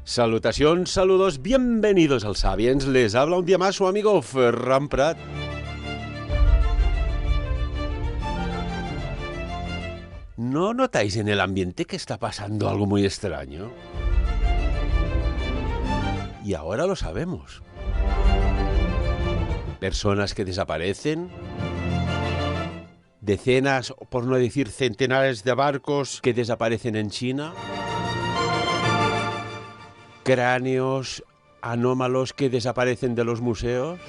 Salutación, saludos, bienvenidos al Sapiens. Les habla un día más su amigo Ferran Prat. ¿No notáis en el ambiente que está pasando algo muy extraño? Y ahora lo sabemos. Personas que desaparecen, decenas, por no decir centenares de barcos que desaparecen en China, cráneos anómalos que desaparecen de los museos.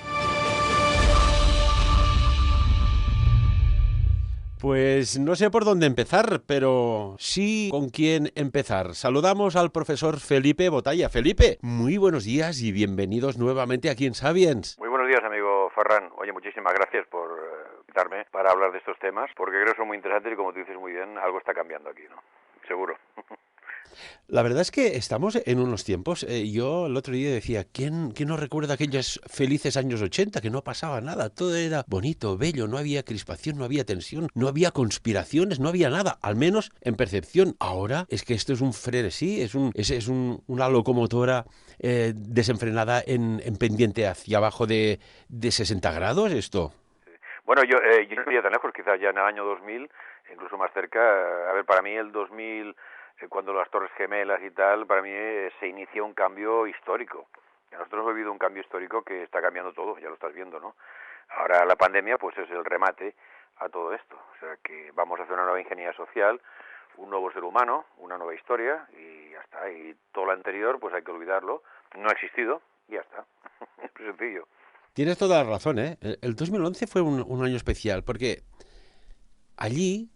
Pues no sé por dónde empezar, pero sí con quién empezar. Saludamos al profesor Felipe Botalla. Felipe, muy buenos días y bienvenidos nuevamente aquí en Sapiens. Muy buenos días, amigo Ferran. Oye, muchísimas gracias por invitarme para hablar de estos temas, porque creo que son muy interesantes y como tú dices muy bien, algo está cambiando aquí, ¿no? Seguro. La verdad es que estamos en unos tiempos, yo el otro día decía, ¿quién no recuerda aquellos felices años 80 que no pasaba nada? Todo era bonito, bello, no había crispación, no había tensión, no había conspiraciones, no había nada, al menos en percepción. Ahora es que esto es un frenesí, es una locomotora desenfrenada en pendiente hacia abajo de 60 grados, esto. Sí. Bueno, yo no iría tan lejos, quizás ya en el año 2000, incluso más cerca. A ver, para mí el 2000... cuando las Torres Gemelas y tal, para mí se inicia un cambio histórico. Nosotros hemos vivido un cambio histórico que está cambiando todo, ya lo estás viendo, ¿no? Ahora la pandemia pues es el remate a todo esto. O sea que vamos a hacer una nueva ingeniería social, un nuevo ser humano, una nueva historia y ya está. Y todo lo anterior pues hay que olvidarlo. No ha existido y ya está. Es sencillo. Tienes toda la razón, ¿eh? El 2011 fue un año especial porque allí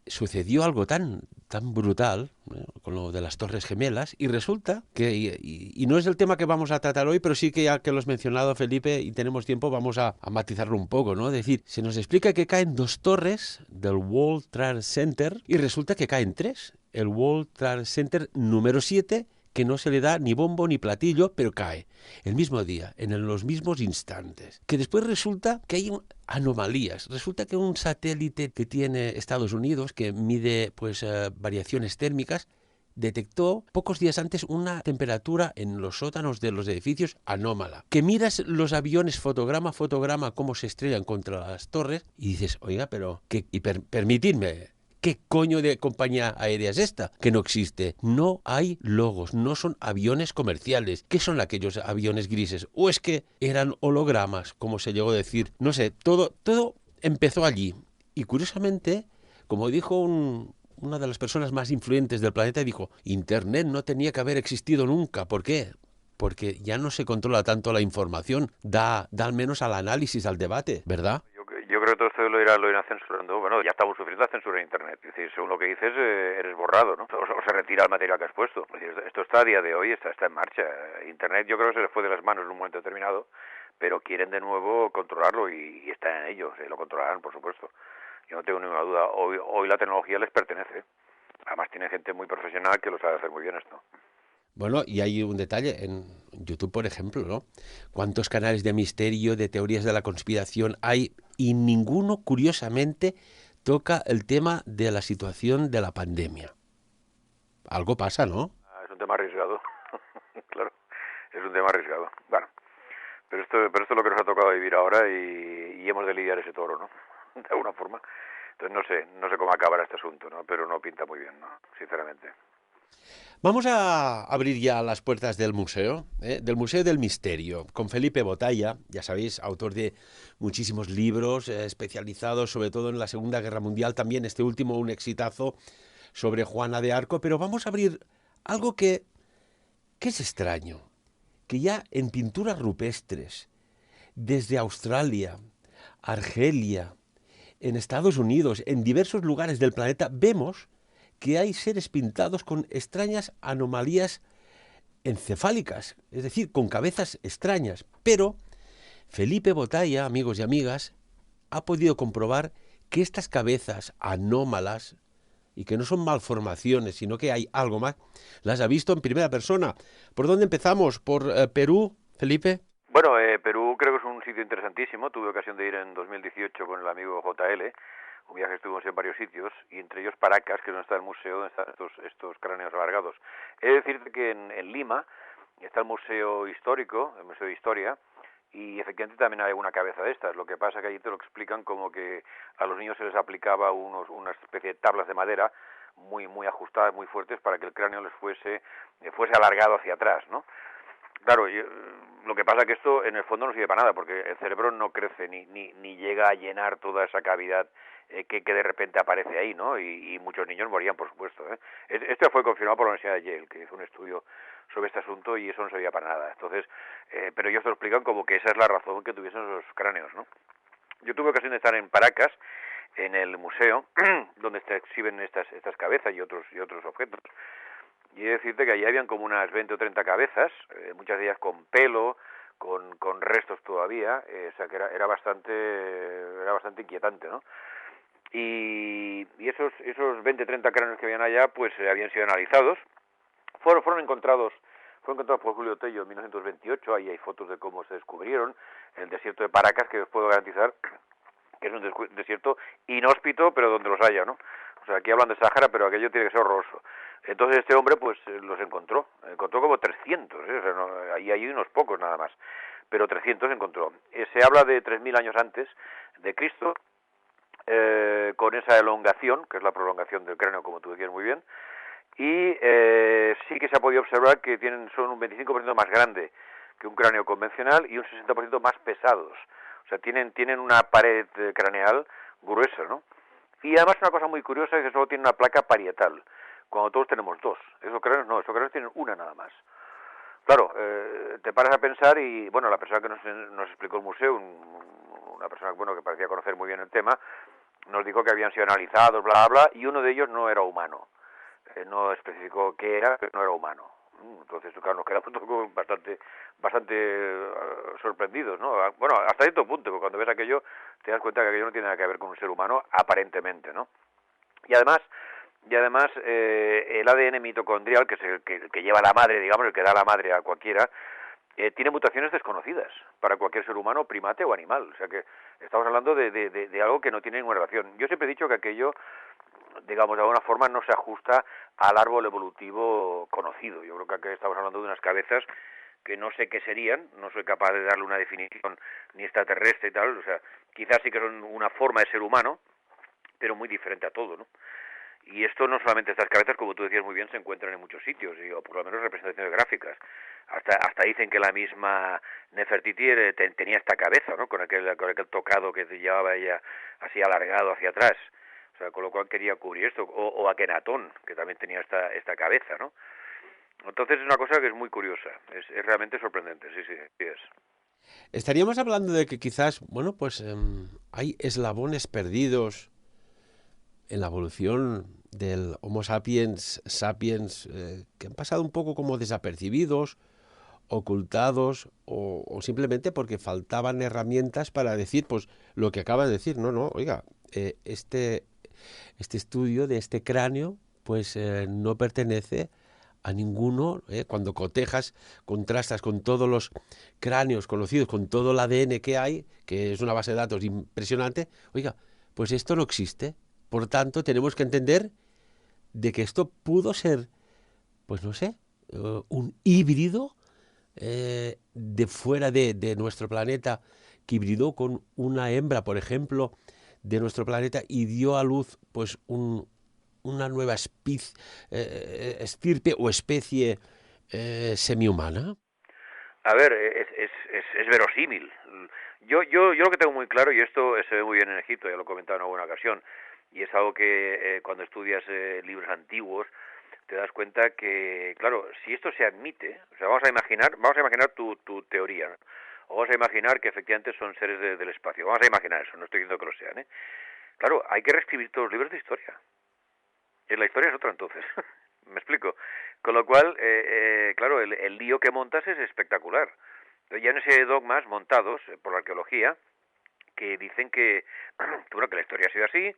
sucedió algo tan brutal, ¿no?, con lo de las Torres Gemelas, y resulta que, y no es el tema que vamos a tratar hoy, pero sí que ya que lo has mencionado, Felipe, y tenemos tiempo, vamos a matizarlo un poco, ¿no? Es decir, se nos explica que caen 2 torres del World Trade Center y resulta que caen 3. El World Trade Center número 7, que no se le da ni bombo ni platillo, pero cae el mismo día, en los mismos instantes. Que después resulta que hay anomalías. Resulta que un satélite que tiene Estados Unidos, que mide variaciones térmicas, detectó pocos días antes una temperatura en los sótanos de los edificios anómala. Que miras los aviones fotograma a fotograma cómo se estrellan contra las torres y dices, oiga, pero permitidme, ¿qué coño de compañía aérea es esta? Que no existe. No hay logos, no son aviones comerciales. ¿Qué son aquellos aviones grises? ¿O es que eran hologramas, como se llegó a decir? No sé, todo empezó allí. Y curiosamente, como dijo una de las personas más influyentes del planeta, dijo, Internet no tenía que haber existido nunca. ¿Por qué? Porque ya no se controla tanto la información, da al menos al análisis, al debate, ¿verdad? Yo creo que todo esto lo irán censurando. Bueno, ya estamos sufriendo la censura en Internet. Es decir, según lo que dices, eres borrado, ¿no? O se retira el material que has puesto. Es decir, esto está a día de hoy, está en marcha. Internet yo creo que se les fue de las manos en un momento determinado, pero quieren de nuevo controlarlo y están en ello. Lo controlarán, por supuesto. Yo no tengo ninguna duda. Hoy la tecnología les pertenece. Además tiene gente muy profesional que lo sabe hacer muy bien esto. Bueno, y hay un detalle en YouTube, por ejemplo, ¿no? ¿Cuántos canales de misterio, de teorías de la conspiración hay? Y ninguno, curiosamente, toca el tema de la situación de la pandemia. Algo pasa, ¿no? Es un tema arriesgado. Claro, es un tema arriesgado. Bueno, pero esto es lo que nos ha tocado vivir ahora y hemos de lidiar ese toro, ¿no? De alguna forma. Entonces no sé cómo acabará este asunto, ¿no? Pero no pinta muy bien, ¿no? Sinceramente. Vamos a abrir ya las puertas del Museo del Misterio, con Felipe Botalla, ya sabéis, autor de muchísimos libros especializados sobre todo en la Segunda Guerra Mundial, también este último un exitazo sobre Juana de Arco, pero vamos a abrir algo que es extraño, que ya en pinturas rupestres, desde Australia, Argelia, en Estados Unidos, en diversos lugares del planeta, vemos que hay seres pintados con extrañas anomalías encefálicas, es decir, con cabezas extrañas. Pero Felipe Botalla, amigos y amigas, ha podido comprobar que estas cabezas anómalas, y que no son malformaciones, sino que hay algo más, las ha visto en primera persona. ¿Por dónde empezamos? ¿Por Perú, Felipe? Bueno, Perú creo que es un sitio interesantísimo. Tuve ocasión de ir en 2018 con el amigo JL, un viaje estuvimos en varios sitios, y entre ellos Paracas, que es donde está el museo, donde están estos cráneos alargados. He de decirte que en Lima está el Museo Histórico, el Museo de Historia, y efectivamente también hay una cabeza de estas. Lo que pasa es que allí te lo explican como que a los niños se les aplicaba una especie de tablas de madera muy ajustadas, muy fuertes, para que el cráneo les fuese alargado hacia atrás, ¿no? Claro, lo que pasa es que esto en el fondo no sirve para nada, porque el cerebro no crece ni llega a llenar toda esa cavidad que de repente aparece ahí, ¿no? Y muchos niños morían, por supuesto, ¿eh? Esto fue confirmado por la Universidad de Yale, que hizo un estudio sobre este asunto, y eso no servía para nada. Entonces, pero ellos te lo explican como que esa es la razón que tuviesen esos cráneos, ¿no? Yo tuve ocasión de estar en Paracas, en el museo, donde se exhiben estas cabezas y otros objetos. Y he de decirte que allí habían como unas 20 o 30 cabezas, muchas de ellas con pelo, con restos todavía, o sea que era bastante inquietante, ¿no? Y esos 20 30 cráneos que habían allá, pues habían sido analizados, fueron encontrados por Julio Tello en 1928, ahí hay fotos de cómo se descubrieron en el desierto de Paracas, que os puedo garantizar que es un desierto inhóspito, pero donde los haya, ¿no? O sea, aquí hablan de Sáhara, pero aquello tiene que ser horroroso. Entonces este hombre, pues, los encontró como 300, ¿eh? O sea, no, ahí hay unos pocos nada más, pero 300 encontró. Se habla de 3000 años antes de Cristo, con esa elongación, que es la prolongación del cráneo, como tú decías muy bien, y sí que se ha podido observar que son un 25% más grande que un cráneo convencional y un 60% más pesados. O sea, tienen una pared craneal gruesa, ¿no? Y además una cosa muy curiosa es que solo tiene una placa parietal, cuando todos tenemos dos. Esos cráneos no, esos cráneos tienen una nada más. Claro, te paras a pensar y, bueno, la persona que nos explicó el museo, una persona, bueno, que parecía conocer muy bien el tema, nos dijo que habían sido analizados, bla, bla, bla, y uno de ellos no era humano. No especificó qué era, pero no era humano. Entonces, claro, nos quedamos bastante sorprendidos, ¿no? Bueno, hasta cierto punto, porque cuando ves aquello, te das cuenta que aquello no tiene nada que ver con un ser humano, aparentemente, ¿no? Y además, el ADN mitocondrial, que es el que lleva la madre, digamos, el que da la madre a cualquiera, tiene mutaciones desconocidas para cualquier ser humano, primate o animal. O sea que estamos hablando de algo que no tiene ninguna relación. Yo siempre he dicho que aquello, digamos, de alguna forma no se ajusta al árbol evolutivo conocido. Yo creo que aquí estamos hablando de unas cabezas que no sé qué serían, no soy capaz de darle una definición ni extraterrestre y tal, o sea, quizás sí que son una forma de ser humano, pero muy diferente a todo, ¿no? Y esto no solamente estas cabezas, como tú decías muy bien, se encuentran en muchos sitios, o por lo menos representaciones gráficas. Hasta dicen que la misma Nefertiti tenía esta cabeza, ¿no? Con aquel tocado que llevaba ella así alargado hacia atrás. O sea, con lo cual quería cubrir esto. O Akenatón, que también tenía esta cabeza, ¿no? Entonces es una cosa que es muy curiosa. Es realmente sorprendente, sí es. Estaríamos hablando de que quizás, bueno, pues hay eslabones perdidos en la evolución del Homo sapiens, que han pasado un poco como desapercibidos, ocultados, o simplemente porque faltaban herramientas para decir, pues, lo que acaba de decir. No, oiga, este estudio de este cráneo, pues no pertenece a ninguno. Cuando contrastas con todos los cráneos conocidos, con todo el ADN que hay, que es una base de datos impresionante, oiga, pues esto no existe. Por tanto, tenemos que entender de que esto pudo ser, pues no sé, un híbrido de fuera de nuestro planeta, que hibridó con una hembra, por ejemplo, de nuestro planeta, y dio a luz pues una nueva estirpe o especie semihumana. A ver, es verosímil. Yo lo que tengo muy claro, y esto se ve muy bien en Egipto, ya lo he comentado en alguna ocasión, y es algo que cuando estudias libros antiguos te das cuenta que, claro, si esto se admite, o sea, vamos a imaginar tu teoría, ¿no? O vamos a imaginar que efectivamente son seres del espacio, vamos a imaginar eso, no estoy diciendo que lo sean, ¿eh? Claro, hay que reescribir todos los libros de historia. Y la historia es otra entonces. ¿Me explico? Con lo cual, claro, el lío que montas es espectacular. Ya en ese dogmas montados por la arqueología, que dicen bueno, que la historia ha sido así,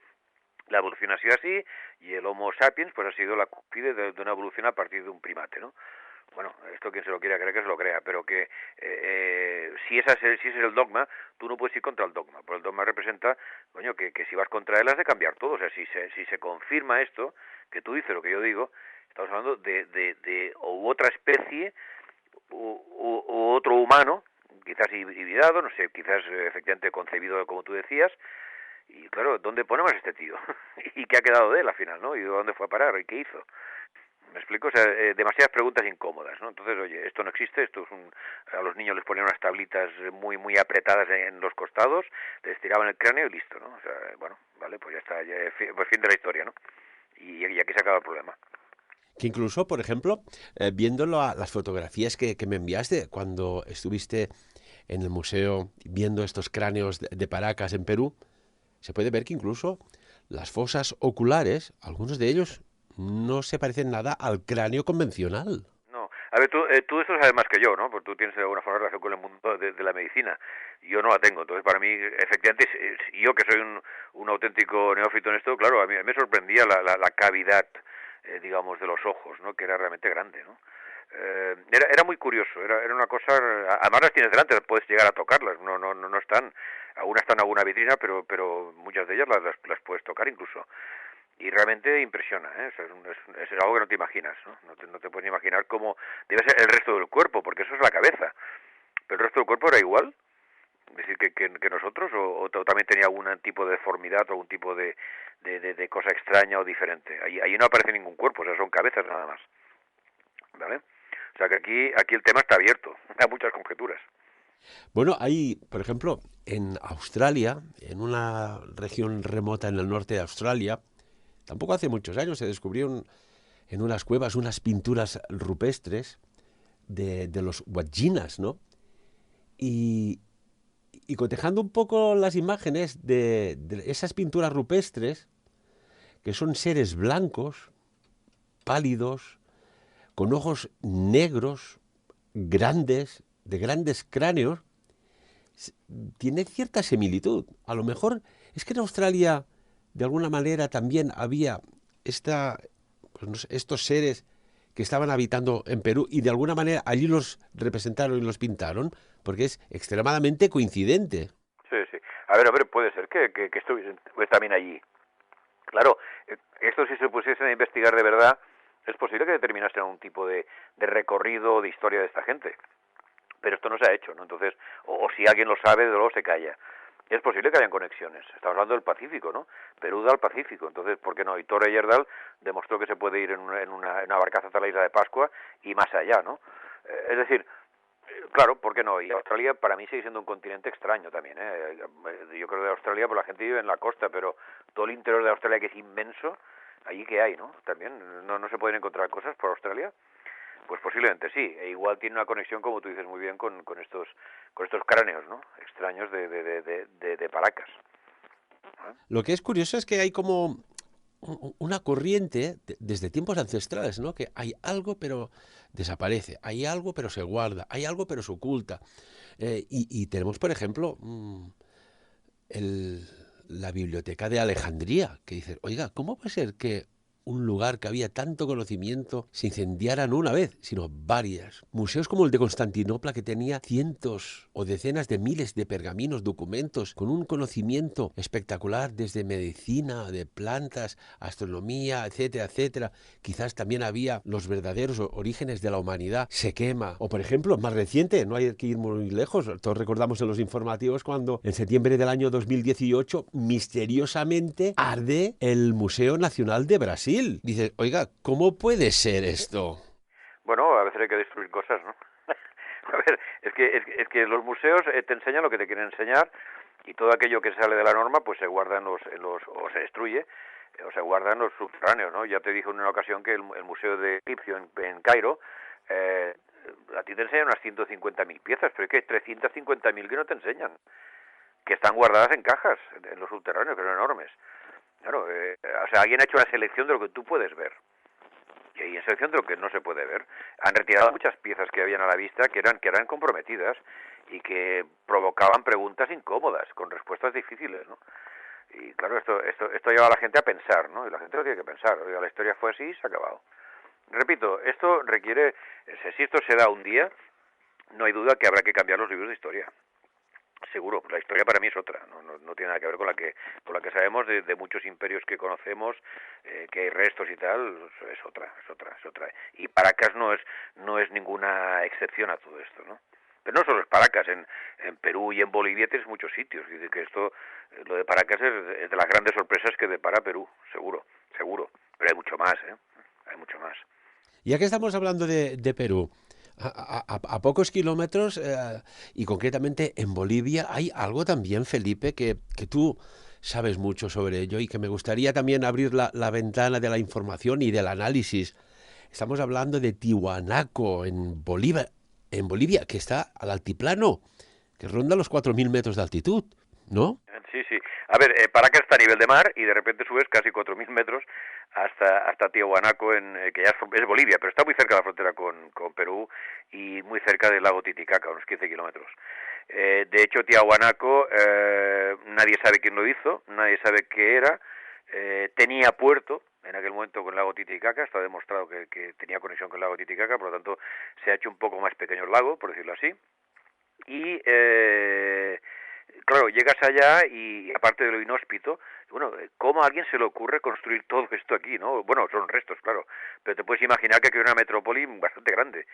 la evolución ha sido así, y el Homo sapiens pues ha sido la cúspide de una evolución a partir de un primate, ¿no? bueno, esto quien se lo quiera creer que se lo crea, pero que si ese es el dogma, tú no puedes ir contra el dogma, porque el dogma representa, coño, que si vas contra él has de cambiar todo, o sea, si se confirma esto, que tú dices lo que yo digo, estamos hablando de u otra especie u otro humano, quizás hibridado, no sé, quizás efectivamente concebido como tú decías, y claro, ¿dónde ponemos a este tío? ¿Y qué ha quedado de él al final, no? ¿Y dónde fue a parar? ¿Y qué hizo? ¿Me explico? O sea, demasiadas preguntas incómodas, ¿no? Entonces, oye, esto no existe, esto es un... A los niños les ponían unas tablitas muy apretadas en los costados, les tiraban el cráneo y listo, ¿no? O sea, bueno, vale, pues ya está, pues fin de la historia, ¿no? Y aquí se acaba el problema. Que incluso, por ejemplo, viéndolo a las fotografías que me enviaste cuando estuviste en el museo viendo estos cráneos de Paracas en Perú, se puede ver que incluso las fosas oculares, algunos de ellos no se parecen nada al cráneo convencional. No, a ver, tú esto sabes más que yo, ¿no? Porque tú tienes de alguna forma relación con el mundo de la medicina. Yo no la tengo, entonces para mí, efectivamente, yo que soy un auténtico neófito en esto, claro, a mí me sorprendía la cavidad, digamos, de los ojos, ¿no? Que era realmente grande, ¿no? Era muy curioso, era una cosa, además las tienes delante, puedes llegar a tocarlas, no están, algunas están en alguna vitrina, pero muchas de ellas las puedes tocar incluso. Y realmente impresiona, ¿eh? O sea, es algo que no te imaginas, ¿no? No te puedes ni imaginar cómo debe ser el resto del cuerpo, porque eso es la cabeza. Pero el resto del cuerpo era igual, es decir, que nosotros, o también tenía algún tipo de deformidad o algún tipo de cosa extraña o diferente. Ahí no aparece ningún cuerpo, o sea, son cabezas nada más, ¿vale? O sea que aquí el tema está abierto, hay muchas conjeturas. Bueno, hay, por ejemplo, en Australia, en una región remota en el norte de Australia, tampoco hace muchos años se descubrieron en unas cuevas unas pinturas rupestres de los Wodjinas, ¿no? Y, y cotejando un poco las imágenes de esas pinturas rupestres, que son seres blancos, pálidos, con ojos negros, grandes, de grandes cráneos, tiene cierta similitud. A lo mejor es que en Australia, de alguna manera, también había esta, pues no sé, estos seres que estaban habitando en Perú y de alguna manera allí los representaron y los pintaron, porque es extremadamente coincidente. Sí, sí. A ver, puede ser que estuviesen pues, también allí. Claro, esto si se pusiesen a investigar de verdad, es posible que determinasen un tipo de recorrido de historia de esta gente. Pero esto no se ha hecho, ¿no? Entonces, o si alguien lo sabe, de luego se calla. Es posible que hayan conexiones. Estamos hablando del Pacífico, ¿no? Perú da al Pacífico. Entonces, ¿por qué no? Y Torre Yerdal demostró que se puede ir en una barcaza hasta la isla de Pascua y más allá, ¿no? Es decir, claro, ¿por qué no? Y Australia para mí sigue siendo un continente extraño también, ¿eh? Yo creo que de Australia, pues la gente vive en la costa, pero todo el interior de Australia, que es inmenso, allí que hay, ¿no? También, no se pueden encontrar cosas por Australia. Pues posiblemente sí, e igual tiene una conexión, como tú dices muy bien, con estos cráneos, ¿no? Extraños de Paracas. ¿Eh? Lo que es curioso es que hay como una corriente desde tiempos ancestrales, ¿no? Que hay algo pero desaparece, hay algo pero se guarda, hay algo pero se oculta. Y tenemos, por ejemplo, el, la biblioteca de Alejandría, que dice, oiga, ¿cómo puede ser que un lugar que había tanto conocimiento se incendiara no una vez, sino varias? Museos como el de Constantinopla, que tenía cientos o decenas de miles de pergaminos, documentos, con un conocimiento espectacular desde medicina, de plantas, astronomía, etcétera, etcétera. Quizás también había los verdaderos orígenes de la humanidad. Se quema. O por ejemplo, más reciente, no hay que ir muy lejos, todos recordamos en los informativos cuando en septiembre del año 2018 misteriosamente arde el Museo Nacional de Brasil. Dices, oiga, ¿cómo puede ser esto? Bueno, a veces hay que destruir cosas, ¿no? A ver, es que los museos te enseñan lo que te quieren enseñar y todo aquello que sale de la norma pues se guarda o se destruye o se guarda en los subterráneos, ¿no? Ya te dije en una ocasión que el museo de egipcio en Cairo eh, a ti te enseñan unas 150.000 piezas, pero es que hay 350.000 que no te enseñan, que están guardadas en cajas en los subterráneos, que son enormes. Claro, o sea, alguien ha hecho la selección de lo que tú puedes ver y hay en selección de lo que no se puede ver. Han retirado muchas piezas que habían a la vista que eran comprometidas y que provocaban preguntas incómodas con respuestas difíciles, ¿no? Y claro, esto lleva a la gente a pensar, ¿no? Y la gente lo tiene que pensar. Oiga, la historia fue así y se ha acabado. Repito, esto requiere, si esto se da un día, no hay duda que habrá que cambiar los libros de historia. Seguro, la historia para mí es otra, no tiene nada que ver con la que sabemos de muchos imperios que conocemos, que hay restos y tal, es otra. Y Paracas no es ninguna excepción a todo esto, ¿no? Pero no solo es Paracas, en Perú y en Bolivia tienes muchos sitios. Dice que esto, lo de Paracas es de las grandes sorpresas que depara Perú, seguro. Pero hay mucho más, ¿eh? Hay mucho más. Ya que estamos hablando de Perú, a pocos kilómetros, y concretamente en Bolivia, hay algo también, Felipe, que tú sabes mucho sobre ello y que me gustaría también abrir la ventana de la información y del análisis. Estamos hablando de Tiwanaco, en Bolivia, que está al altiplano, que ronda los 4.000 metros de altitud, ¿no? Sí, sí. A ver, Paracas está a nivel de mar y de repente subes casi 4.000 metros hasta Tiahuanaco, que ya es Bolivia, pero está muy cerca de la frontera con Perú y muy cerca del lago Titicaca, unos 15 kilómetros. De hecho, Tiahuanaco, nadie sabe quién lo hizo, nadie sabe qué era, tenía puerto en aquel momento con el lago Titicaca, está demostrado que tenía conexión con el lago Titicaca, por lo tanto se ha hecho un poco más pequeño el lago, por decirlo así, y claro, llegas allá y aparte de lo inhóspito, bueno, ¿cómo a alguien se le ocurre construir todo esto aquí, no? Bueno, son restos, claro, pero te puedes imaginar que aquí hay una metrópoli bastante grande.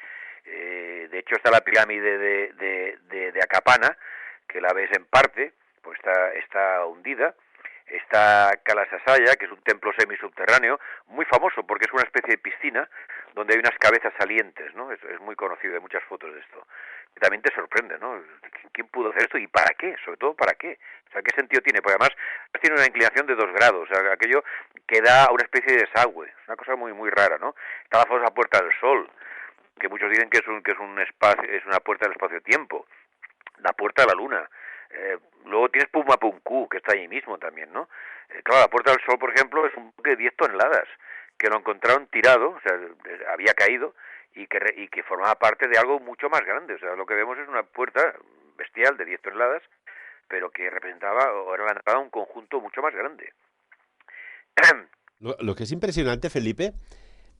De hecho está la pirámide de Acapana, que la ves en parte, pues está hundida. Está Calasasaya, que es un templo semisubterráneo, muy famoso porque es una especie de piscina donde hay unas cabezas salientes, ¿no? Es muy conocido, hay muchas fotos de esto. También te sorprende, ¿no? ¿Quién pudo hacer esto y para qué? Sobre todo, ¿para qué? O sea, ¿qué sentido tiene? Porque además tiene una inclinación de 2 grados, o sea, aquello que da a una especie de desagüe. Es una cosa muy rara, ¿no? Está la famosa Puerta del Sol, que muchos dicen que es un espacio, es una puerta del espacio-tiempo. La Puerta de la Luna. Luego tienes Pumapunku, que está ahí mismo también, ¿no? Claro, la Puerta del Sol, por ejemplo, es un bloque de 10 toneladas, que lo encontraron tirado, o sea, había caído, y que formaba parte de algo mucho más grande. O sea, lo que vemos es una puerta bestial de 10 toneladas, pero que representaba o era la entrada a un conjunto mucho más grande. Lo que es impresionante, Felipe,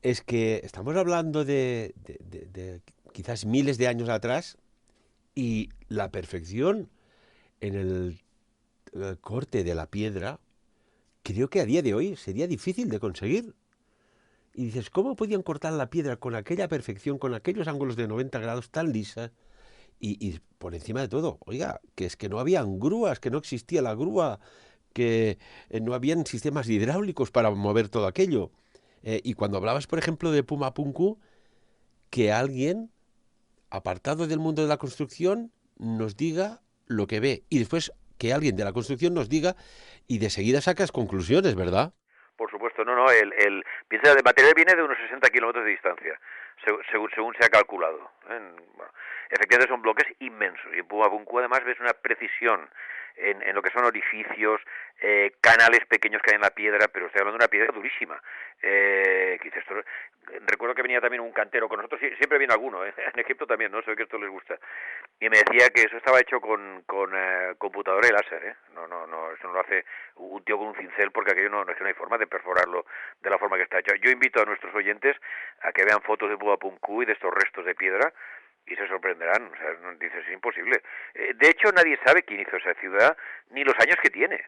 es que estamos hablando de quizás miles de años atrás y la perfección en el corte de la piedra, creo que a día de hoy sería difícil de conseguir. Y dices, ¿cómo podían cortar la piedra con aquella perfección, con aquellos ángulos de 90 grados tan lisa? Y por encima de todo, oiga, que es que no habían grúas, que no existía la grúa, que no habían sistemas hidráulicos para mover todo aquello. Y cuando hablabas, por ejemplo, de Pumapunku, que alguien apartado del mundo de la construcción nos diga lo que ve y después que alguien de la construcción nos diga y de seguida sacas conclusiones, ¿verdad? Por supuesto, no, piensa, el material viene de unos 60 kilómetros de distancia, según se ha calculado. Bueno, efectivamente son bloques inmensos, y en Pumapunku además ves una precisión en lo que son orificios, canales pequeños que hay en la piedra, pero estoy hablando de una piedra durísima. Que dices, recuerdo que venía también un cantero con nosotros, siempre viene alguno, en Egipto también, no sé que esto les gusta, y me decía que eso estaba hecho con computadora y láser, eso no lo hace un tío con un cincel, porque aquello no hay forma de perforarlo de la forma que está hecho. Yo invito a nuestros oyentes a que vean fotos de Pumapunku y de estos restos de piedra y se sorprenderán, o sea, dices, es imposible. De hecho, nadie sabe quién hizo esa ciudad ni los años que tiene.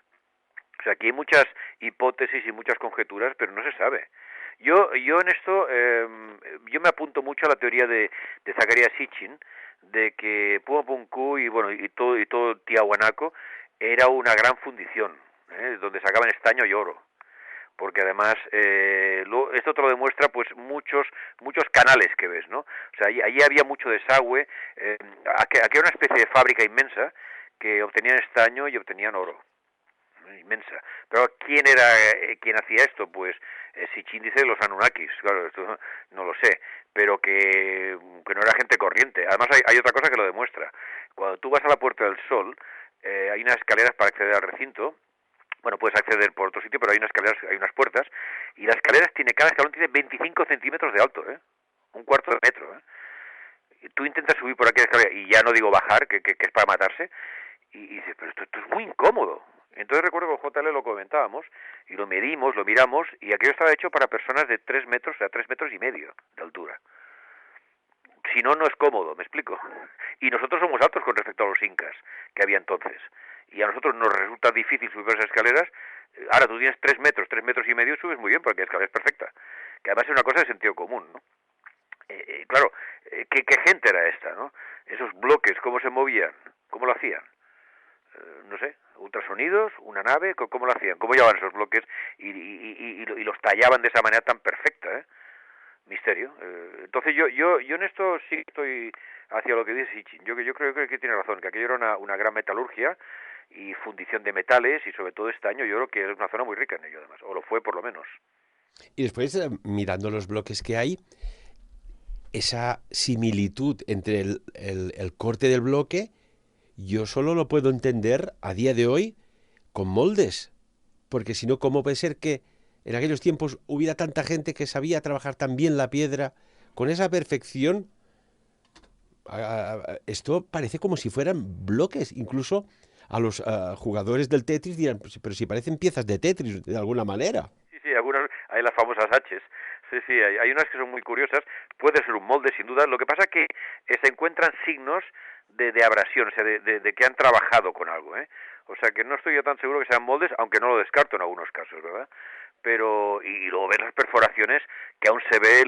O sea, aquí hay muchas hipótesis y muchas conjeturas, pero no se sabe. Yo en esto, yo me apunto mucho a la teoría de Zacarías Sitchin, de que Pumapunku y todo Tiahuanaco era una gran fundición, donde sacaban estaño y oro, porque además esto te lo demuestra pues muchos canales que ves, ¿no? O sea, allí había mucho desagüe, aquí era una especie de fábrica inmensa que obtenían estaño y obtenían oro, inmensa. Pero ¿quién era quien hacía esto? Pues Sitchin dice los Anunnakis, claro, esto no lo sé, pero que no era gente corriente. Además hay otra cosa que lo demuestra. Cuando tú vas a la Puerta del Sol, hay unas escaleras para acceder al recinto. Bueno, puedes acceder por otro sitio, pero hay unas escaleras, hay unas puertas, y las escaleras cada escalón tiene 25 centímetros de alto, un cuarto de metro, Y tú intentas subir por aquella escalera, y ya no digo bajar, que es para matarse, y dices, pero esto es muy incómodo. Entonces recuerdo que con JL lo comentábamos, y lo medimos, lo miramos, y aquello estaba hecho para personas de 3 metros a 3 metros y medio de altura. Si no, no es cómodo, ¿me explico? Y nosotros somos altos con respecto a los incas que había entonces. Y a nosotros nos resulta difícil subir esas escaleras. Ahora tú tienes 3 metros y medio, subes muy bien porque la escalera es perfecta. Que además es una cosa de sentido común, ¿no? Claro, ¿qué gente era esta, no? Esos bloques, ¿cómo se movían? ¿Cómo lo hacían? No sé, ultrasonidos, una nave, ¿cómo lo hacían? ¿Cómo llevaban esos bloques y los tallaban de esa manera tan perfecta, eh? Misterio. Entonces yo en esto sí estoy hacia lo que dice Sitchin. Yo creo que tiene razón, que aquello era una gran metalurgia y fundición de metales, y sobre todo este año yo creo que es una zona muy rica en ello además, o lo fue por lo menos. Y después, mirando los bloques que hay, esa similitud entre el corte del bloque, yo solo lo puedo entender a día de hoy con moldes. Porque si no, ¿cómo puede ser que en aquellos tiempos hubiera tanta gente que sabía trabajar tan bien la piedra con esa perfección? Esto parece como si fueran bloques. Incluso a los jugadores del Tetris dirán, pero si parecen piezas de Tetris de alguna manera. Sí, algunas, hay las famosas H's. Sí, hay unas que son muy curiosas. Puede ser un molde, sin duda. Lo que pasa es que se encuentran signos de abrasión, o sea, de que han trabajado con algo, ¿eh? O sea, que no estoy yo tan seguro que sean moldes, aunque no lo descarto en algunos casos, ¿verdad? Pero, y luego ves las perforaciones, que aún se ve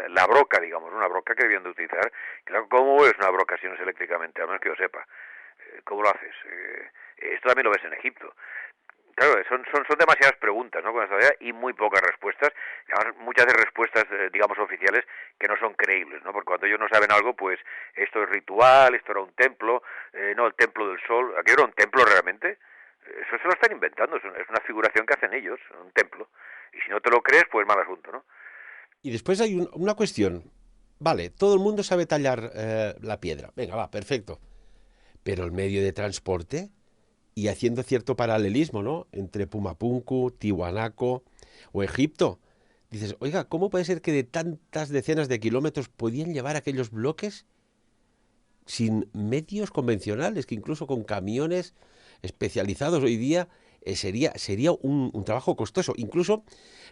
la broca, digamos, una broca que debían de utilizar. Claro, ¿cómo es una broca si no es eléctricamente? A menos que yo sepa. ¿Cómo lo haces? Esto también lo ves en Egipto. Claro, son demasiadas preguntas, ¿no? Con esta idea, y muy pocas respuestas. Además, muchas de respuestas, digamos, oficiales, que no son creíbles, ¿no? Porque cuando ellos no saben algo, pues esto es ritual, esto era un templo, no, el templo del sol, ¿aquello era un templo realmente? Eso se lo están inventando, es una figuración que hacen ellos, un templo. Y si no te lo crees, pues mal asunto, ¿no? Y después hay una cuestión. Vale, todo el mundo sabe tallar la piedra. Venga, va, perfecto. Pero el medio de transporte, y haciendo cierto paralelismo, ¿no? Entre Pumapunku, Tiwanaku o Egipto. Dices, oiga, ¿cómo puede ser que de tantas decenas de kilómetros podían llevar aquellos bloques sin medios convencionales, que incluso con camiones especializados hoy día sería un trabajo costoso? Incluso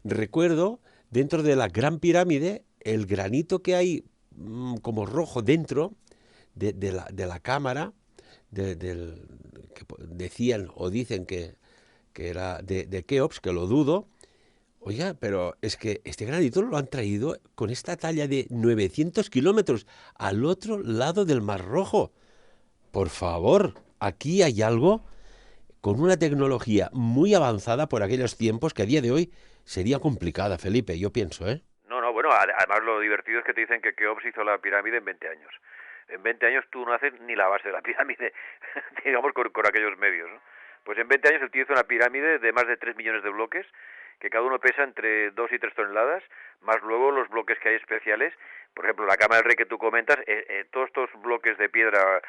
recuerdo, dentro de la Gran Pirámide, el granito que hay como rojo dentro de la cámara, que decían o dicen que era de Keops, que lo dudo. Oiga, pero es que este granito lo han traído con esta talla de 900 kilómetros al otro lado del Mar Rojo. Por favor, aquí hay algo con una tecnología muy avanzada por aquellos tiempos que a día de hoy sería complicada, Felipe, yo pienso, ¿eh? No, bueno, además lo divertido es que te dicen que Keops hizo la pirámide en 20 años. En 20 años tú no haces ni la base de la pirámide, digamos, con aquellos medios, ¿no? Pues en 20 años el tío hizo una pirámide de más de 3 millones de bloques, que cada uno pesa entre 2 y 3 toneladas, más luego los bloques que hay especiales. Por ejemplo, la Cama del Rey que tú comentas, todos estos bloques de piedra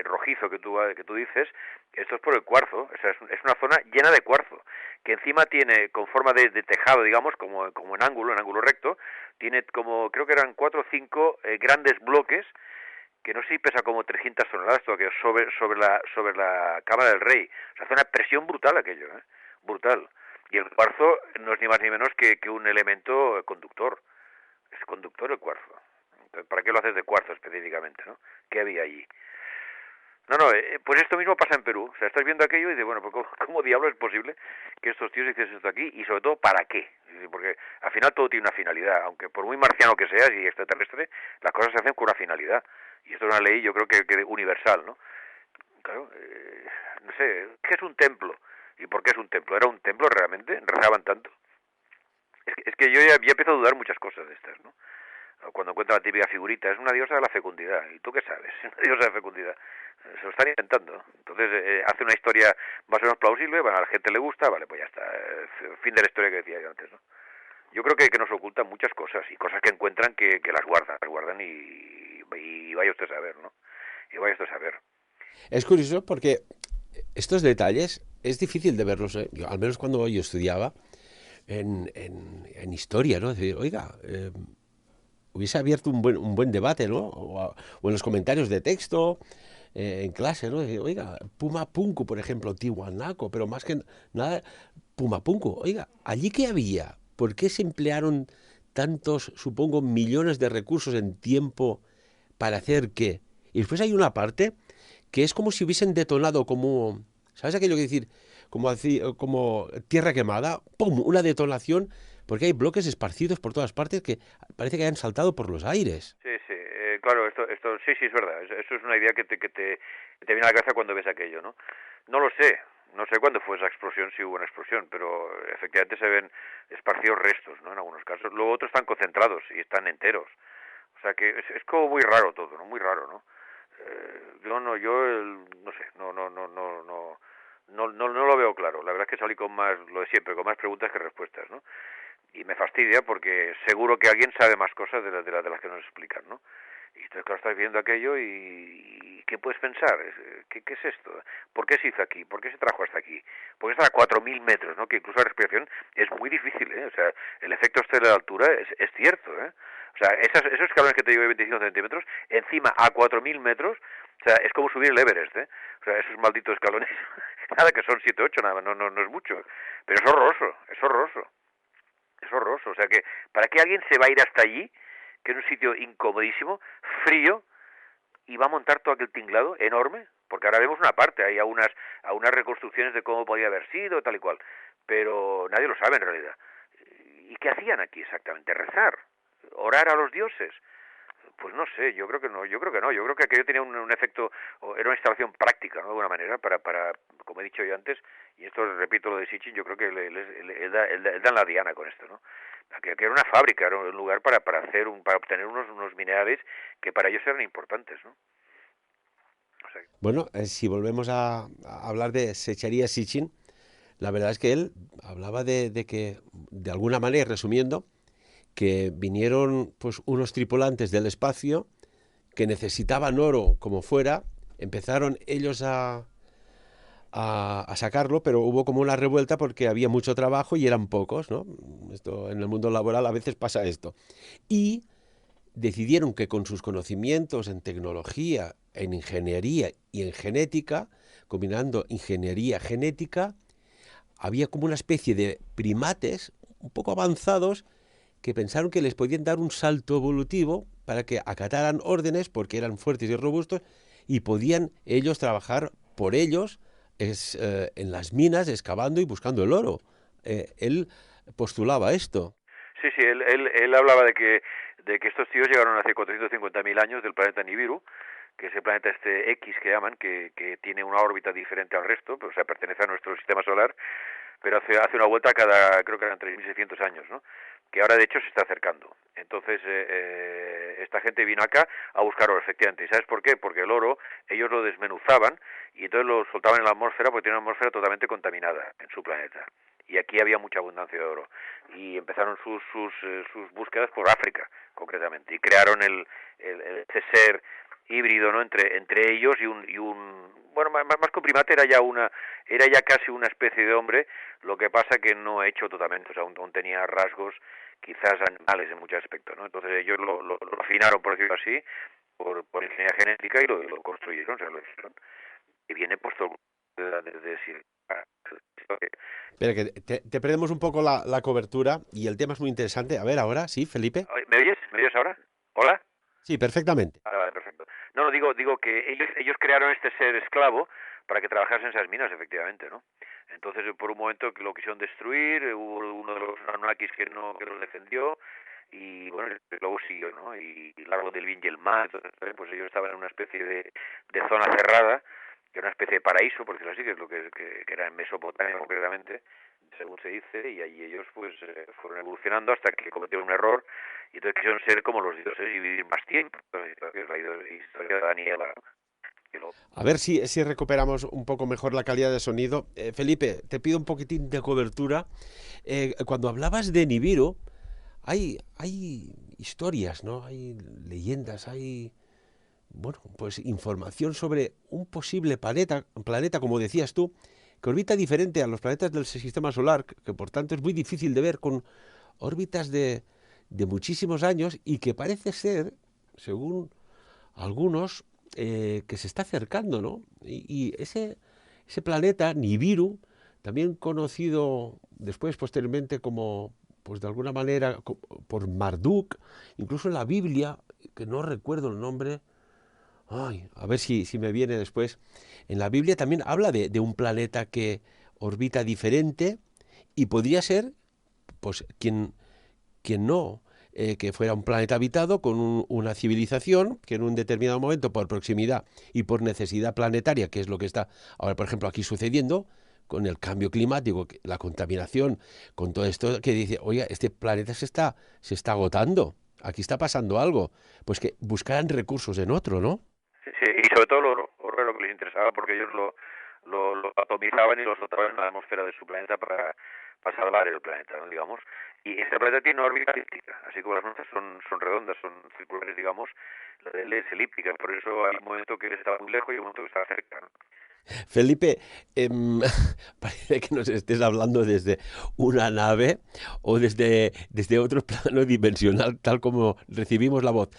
rojizo que tú dices, esto es por el cuarzo. O sea, es una zona llena de cuarzo, que encima tiene, con forma de tejado, digamos, como en ángulo recto, tiene como, creo que eran 4 o 5 grandes bloques, que no sé si pesa como 300 toneladas, todo aquello, sobre la Cámara del Rey. O sea, hace una presión brutal aquello, ¿eh? Brutal. Y el cuarzo no es ni más ni menos que un elemento conductor. Es conductor el cuarzo. Entonces, ¿para qué lo haces de cuarzo específicamente, no? ¿Qué había allí? No, pues esto mismo pasa en Perú. O sea, estás viendo aquello y dices, bueno, pues ¿cómo diablos es posible que estos tíos hiciesen esto aquí? Y sobre todo, ¿para qué? Porque al final todo tiene una finalidad. Aunque por muy marciano que seas y extraterrestre, las cosas se hacen con una finalidad. Y esto es una ley, yo creo que universal, ¿no? Claro, no sé, ¿qué es un templo? ¿Y por qué es un templo? ¿Era un templo realmente? ¿Rezaban tanto? Es que yo ya empiezo a dudar muchas cosas de estas, ¿no? Cuando cuenta la típica figurita, es una diosa de la fecundidad. ¿Y tú qué sabes? Es una diosa de fecundidad. Se lo están inventando. Entonces, hace una historia más o menos plausible, bueno, a la gente le gusta, vale, pues ya está. Fin de la historia que decía yo antes, ¿no? Yo creo que nos ocultan muchas cosas, y cosas que encuentran que las guardan y vaya usted a saber, ¿no? Y vaya usted a saber. Es curioso porque estos detalles es difícil de verlos, ¿eh? Yo, al menos cuando yo estudiaba en historia, ¿no? Es decir, oiga, hubiese abierto un buen debate, ¿no? O en los comentarios de texto, en clase, ¿no? Decir, oiga, Pumapunku, por ejemplo, Tiwanaku, pero más que nada, Pumapunku. Oiga, ¿allí qué había? ¿Por qué se emplearon tantos, supongo, millones de recursos en tiempo para hacer qué? Y después hay una parte que es como si hubiesen detonado como, ¿sabes aquello que decir? Como tierra quemada, ¡pum! Una detonación, porque hay bloques esparcidos por todas partes que parece que hayan saltado por los aires. Sí, sí, claro, sí, sí, es verdad. Eso es una idea que te viene a la cabeza cuando ves aquello, ¿no? No lo sé, no sé cuándo fue esa explosión, si hubo una explosión, pero efectivamente se ven esparcidos restos, ¿no? En algunos casos. Luego otros están concentrados y están enteros. O sea que es como muy raro todo, ¿no? Muy raro, ¿no? No sé, no lo veo claro. La verdad es que salí con más, lo de siempre, con más preguntas que respuestas, ¿no? Y me fastidia porque seguro que alguien sabe más cosas de las que nos explican, ¿no? Y entonces, claro, estás viendo aquello y ¿qué puedes pensar? ¿Qué es esto? ¿Por qué se hizo aquí? ¿Por qué se trajo hasta aquí? ¿Por qué está a 4.000 metros, ¿no? Que incluso la respiración es muy difícil, ¿eh? O sea, el efecto este de la altura es cierto, ¿eh? O sea, esos escalones que te digo de 25 centímetros, encima a 4.000 metros, o sea, es como subir el Everest, ¿eh? O sea, esos malditos escalones, nada que son 7 8 nada, no es mucho. Pero es horroroso, es horroroso. Es horroroso, o sea que, ¿para qué alguien se va a ir hasta allí, que es un sitio incomodísimo, frío, y va a montar todo aquel tinglado enorme? Porque ahora vemos una parte, hay a unas reconstrucciones de cómo podía haber sido, tal y cual, pero nadie lo sabe en realidad. ¿Y qué hacían aquí exactamente? ¿Rezar? ¿Orar a los dioses? Pues no sé, yo creo que no, yo creo que aquello tenía un efecto, era una instalación práctica, ¿no? De alguna manera, como he dicho yo antes, y esto repito lo de Sitchin, yo creo que él da la diana con esto, ¿no? Que era una fábrica, era un lugar para obtener unos minerales que para ellos eran importantes, ¿no? O sea, Bueno, si volvemos a hablar de Secharia Sitchin, la verdad es que él hablaba de que, de alguna manera, resumiendo, que vinieron pues unos tripulantes del espacio que necesitaban oro como fuera, empezaron ellos a sacarlo, pero hubo como una revuelta porque había mucho trabajo y eran pocos, ¿no? Esto, en el mundo laboral a veces pasa esto. Y decidieron que con sus conocimientos en tecnología, en ingeniería y en genética, combinando ingeniería genética, había como una especie de primates un poco avanzados que pensaron que les podían dar un salto evolutivo para que acataran órdenes porque eran fuertes y robustos y podían ellos trabajar por ellos en las minas excavando y buscando el oro. Él postulaba esto. sí, sí, él hablaba de que estos tíos llegaron hace 450.000 años del planeta Nibiru, que es el planeta este X que llaman, que tiene una órbita diferente al resto, pues, o sea, pertenece a nuestro sistema solar, pero hace una vuelta cada, creo que eran 3.600 años, ¿no? Que ahora de hecho se está acercando. Entonces, esta gente vino acá a buscar oro, efectivamente. ¿Y sabes por qué? Porque el oro, ellos lo desmenuzaban y entonces lo soltaban en la atmósfera porque tiene una atmósfera totalmente contaminada en su planeta. Y aquí había mucha abundancia de oro. Y empezaron sus búsquedas por África, concretamente. Y crearon este ser híbrido, ¿no? Entre ellos y un bueno, más que un primate era ya casi una especie de hombre, lo que pasa que no hecho totalmente, o sea, aún tenía rasgos quizás animales en muchos aspectos, ¿no? Entonces ellos lo afinaron, por decirlo así, por ingeniería genética y lo construyeron, o sea, lo hicieron. Y viene pues todo de Pero que te perdemos un poco la cobertura y el tema es muy interesante. A ver, ahora, ¿sí, Felipe? ¿Me oyes? ¿Me oyes ahora? ¿Hola? Sí, perfectamente. Vale, perfecto. No, digo que ellos crearon este ser esclavo para que trabajase en esas minas, efectivamente, ¿no? Entonces, por un momento que lo quisieron destruir, hubo uno de los Anunnakis que los defendió, y bueno, luego siguió, ¿no? Y largo del bien y el mal, entonces, pues ellos estaban en una especie de zona cerrada, que era una especie de paraíso, por decirlo así, que es lo que era en Mesopotamia concretamente, según se dice, y allí ellos pues fueron evolucionando hasta que cometieron un error y entonces quisieron ser como los dioses y vivir más tiempo. Es la historia de Daniela. A ver si recuperamos un poco mejor la calidad de sonido. Felipe, te pido un poquitín de cobertura. Cuando hablabas de Nibiru, hay historias, ¿no? Hay leyendas, hay, bueno, pues información sobre un posible planeta, como decías tú, que orbita diferente a los planetas del sistema solar, que por tanto es muy difícil de ver con órbitas de muchísimos años y que parece ser, según algunos, que se está acercando, ¿no? Y ese planeta, Nibiru, también conocido después, posteriormente, como, pues de alguna manera, por Marduk, incluso en la Biblia, que no recuerdo el nombre, ay, a ver si me viene después, en la Biblia también habla de un planeta que orbita diferente y podría ser, pues, quien no, que fuera un planeta habitado con una civilización que en un determinado momento, por proximidad y por necesidad planetaria, que es lo que está ahora, por ejemplo, aquí sucediendo, con el cambio climático, la contaminación, con todo esto, que dice, oye, este planeta se está agotando, aquí está pasando algo, pues que buscaran recursos en otro, ¿no? Sí, sí, y sobre todo lo oro lo que les interesaba, porque ellos lo atomizaban y lo soltaban en la atmósfera de su planeta para salvar el planeta, ¿no? Digamos. Y este planeta tiene una órbita elíptica, así como las nuestras son redondas, son circulares, digamos, la de él es elíptica, por eso hay un momento que él está muy lejos y un momento que está cerca, ¿no? Felipe, parece que nos estés hablando desde una nave o desde otro plano dimensional, tal como recibimos la voz.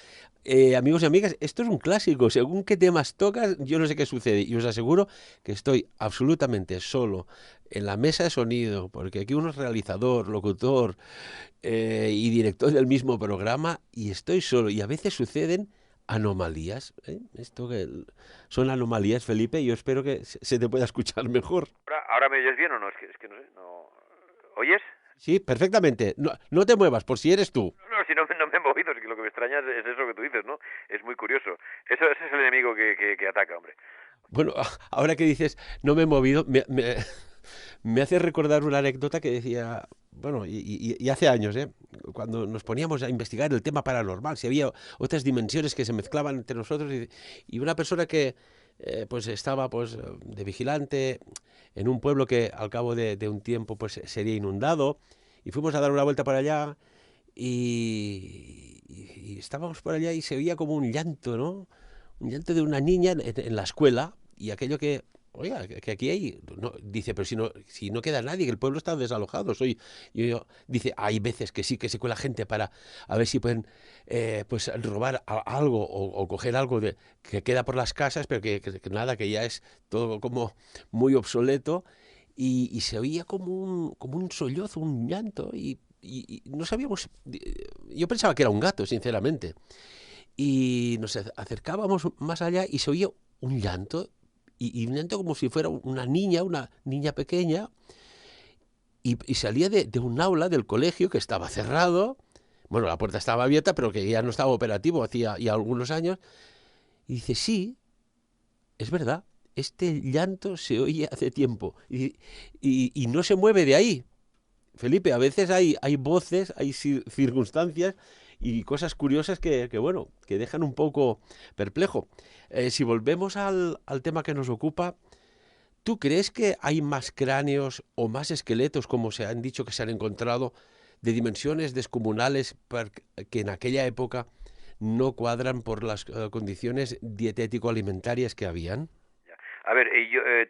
Amigos y amigas, esto es un clásico. Según qué temas tocas, yo no sé qué sucede. Y os aseguro que estoy absolutamente solo en la mesa de sonido, porque aquí uno es realizador, locutor y director del mismo programa, y estoy solo. Y a veces suceden anomalías. Esto que son anomalías, Felipe, y yo espero que se te pueda escuchar mejor. Ahora me oyes bien o no, es que no sé, no... ¿Oyes? Sí, perfectamente. No, no te muevas, por si eres tú. No, si no me he movido, es que lo que me extraña es eso que tú dices, ¿no? Es muy curioso. Ese es el enemigo que ataca, hombre. Bueno, ahora que dices, no me he movido, me hace recordar una anécdota que decía, bueno, y hace años, ¿eh? Cuando nos poníamos a investigar el tema paranormal, si había otras dimensiones que se mezclaban entre nosotros y una persona que pues estaba pues de vigilante en un pueblo que al cabo de un tiempo pues sería inundado y fuimos a dar una vuelta para allá y estábamos por allá y se oía como un llanto, ¿no? Un llanto de una niña en la escuela y aquello que, oiga, que aquí hay, no, dice, pero si no queda nadie, que el pueblo está desalojado, dice, hay veces que sí, que se cuela gente para a ver si pueden, pues robar algo o coger algo que queda por las casas, pero que nada, que ya es todo como muy obsoleto y se oía como un sollozo, un llanto y no sabíamos, yo pensaba que era un gato, sinceramente. Y nos acercábamos más allá y se oía un llanto, y un llanto como si fuera una niña pequeña, y salía de un aula del colegio que estaba cerrado. Bueno, la puerta estaba abierta, pero que ya no estaba operativo hacía ya algunos años. Y dice, sí, es verdad, este llanto se oye hace tiempo y no se mueve de ahí. Felipe, a veces hay voces, hay circunstancias y cosas curiosas bueno, que dejan un poco perplejo. Si volvemos al tema que nos ocupa, ¿tú crees que hay más cráneos o más esqueletos, como se han dicho que se han encontrado, de dimensiones descomunales que en aquella época no cuadran por las condiciones dietético-alimentarias que habían? A ver,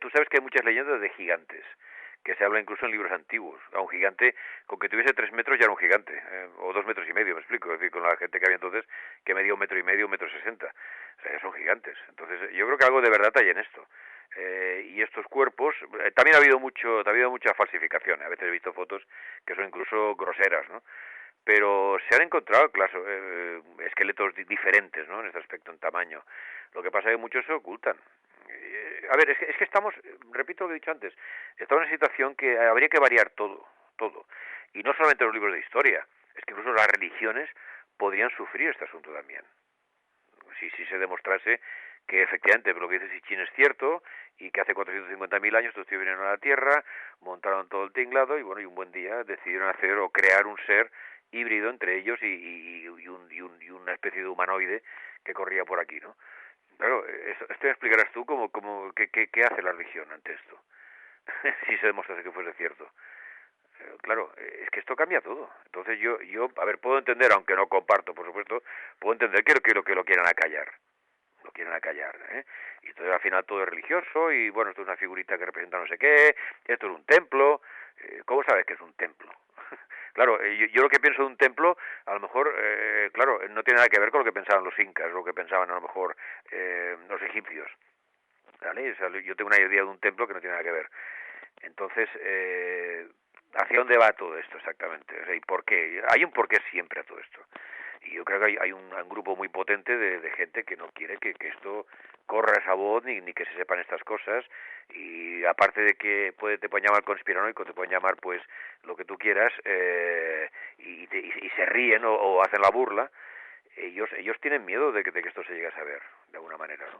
tú sabes que hay muchas leyendas de gigantes, que se habla incluso en libros antiguos. A un gigante, con que tuviese 3 metros ya era un gigante, o 2 metros y medio, me explico, es decir, con la gente que había entonces, que medía 1 medio y medio, 1,60 m. O sea, ya son gigantes. Entonces, yo creo que algo de verdad hay en esto. Y estos cuerpos, también ha habido mucha falsificación. A veces he visto fotos que son incluso groseras, ¿no? Pero se han encontrado, claro, esqueletos diferentes, ¿no? En este aspecto, en tamaño. Lo que pasa es que muchos se ocultan. A ver, es que estamos, repito lo que he dicho antes, estamos en una situación que habría que variar todo, todo. Y no solamente los libros de historia, es que incluso las religiones podrían sufrir este asunto también. Si se demostrase que efectivamente lo que dice Sitchin es cierto y que hace 450.000 años estos tíos vinieron a la Tierra, montaron todo el tinglado y bueno, y un buen día decidieron hacer o crear un ser híbrido entre ellos y una especie de humanoide que corría por aquí, ¿no? Claro, esto me explicarás tú qué hace la religión ante esto, si se demostrase que fuese cierto. Claro, es que esto cambia todo. Entonces a ver, puedo entender, aunque no comparto, por supuesto, puedo entender que lo quieran acallar. Lo quieren acallar, ¿eh? Y entonces al final todo es religioso y bueno, esto es una figurita que representa no sé qué, esto es un templo. ¿Cómo sabes que es un templo? Claro, yo lo que pienso de un templo, a lo mejor, claro, no tiene nada que ver con lo que pensaban los incas, lo que pensaban a lo mejor los egipcios. ¿Vale? O sea, yo tengo una idea de un templo que no tiene nada que ver. Entonces, ¿hacia dónde va todo esto exactamente? O sea, ¿y por qué? Hay un porqué siempre a todo esto. Y yo creo que hay un grupo muy potente de gente que no quiere que esto corra esa voz ni que se sepan estas cosas. Y aparte de que te pueden llamar conspiranoico, te pueden llamar pues lo que tú quieras, y se ríen o hacen la burla, ellos tienen miedo de que esto se llegue a saber, de alguna manera, ¿no?